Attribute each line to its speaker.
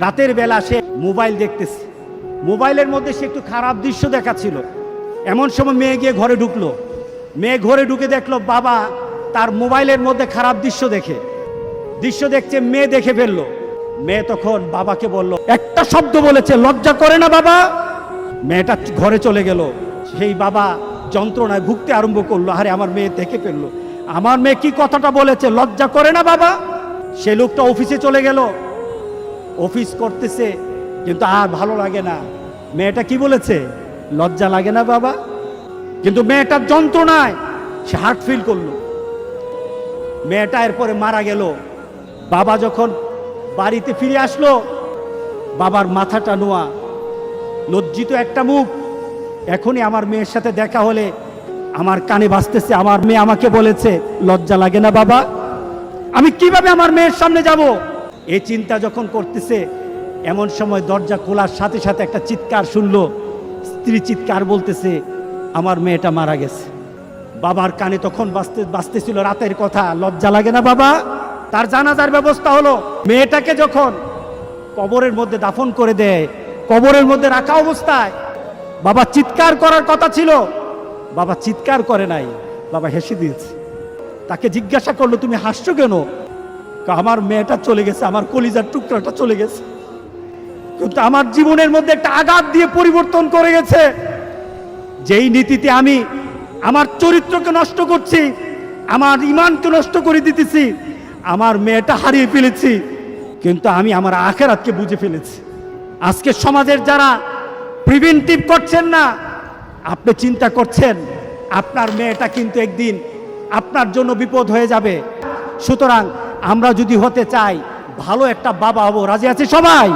Speaker 1: রাতের বেলা সে মোবাইল দেখতেছে, মোবাইলের মধ্যে সে একটু খারাপ দৃশ্য দেখাচ্ছিল। এমন সময় মেয়ে গিয়ে ঘরে ঢুকলো। মেয়ে ঘরে ঢুকে দেখলো বাবা তার মোবাইলের মধ্যে খারাপ দৃশ্য দেখছে, মেয়ে দেখে ফেললো। মেয়ে তখন বাবাকে বলল, একটা শব্দ বলেছে, লজ্জা করে না বাবা? মেয়েটা ঘরে চলে গেল। সেই বাবা যন্ত্রণায় ভুগতে আরম্ভ করলো, আরে আমার মেয়ে দেখে ফেললো, আমার মেয়ে কি কথাটা বলেছে, লজ্জা করে না বাবা? সে লোকটা অফিসে চলে গেল, অফিস করতেছে, কিন্তু আর ভালো লাগে না। মেয়েটা কি বলেছে, লজ্জা লাগে না বাবা? কিন্তু মেয়েটার যন্ত্রণায় সে হার্ট ফিল করলো। মেয়েটা এরপরে মারা গেল। বাবা যখন বাড়িতে ফিরে আসলো, বাবার মাথাটা নোয়া, লজ্জিত একটা মুখ। এখনই আমার মেয়ের সাথে দেখা হলে আমার কানে বাজতেছে, আমার মেয়ে আমাকে বলেছে, লজ্জা লাগে না বাবা? আমি কিভাবে আমার মেয়ের সামনে যাব? এই চিন্তা যখন করতেছে, এমন সময় দরজা খোলার সাথে সাথে একটা চিৎকার শুনলো। স্ত্রী চিৎকার বলতেছে, আমার মেয়েটা মারা গেছে। বাবার কানে তখন বাজতেছিল রাতের কথা, লজ্জা লাগে না বাবা? তার জানাজার ব্যবস্থা হলো। মেয়েটাকে যখন কবরের মধ্যে দাফন করে দেয়, কবরের মধ্যে রাখা অবস্থায় বাবা চিৎকার করার কথা ছিল, বাবা চিৎকার করে নাই, বাবা হেসে দিয়েছে। তাকে জিজ্ঞাসা করলো, তুমি হাসছো কেন? আমার মেয়েটা চলে গেছে, আমার কলিজার টুকরাটা চলে গেছে, কিন্তু আমার জীবনের মধ্যে একটা আঘাত দিয়ে পরিবর্তন করে গেছে। যেই নীতিতে আমি আমার চরিত্রকে নষ্ট করছি, আমার ঈমানকে নষ্ট করে দিতেছি, আমার মেয়েটা হারিয়ে ফেলেছি, কিন্তু আমি আমার আখিরাতকে বুঝে ফেলেছি। আজকে সমাজের যারা প্রিভেন্টিভ করছেন না, আপনি চিন্তা করছেন আপনার মেয়েটা কিন্তু একদিন আপনার জন্য বিপদ হয়ে যাবে। সুতরাং আমরা যদি হতে চাই ভালো একটা বাবা হব, রাজি আছি সবাই?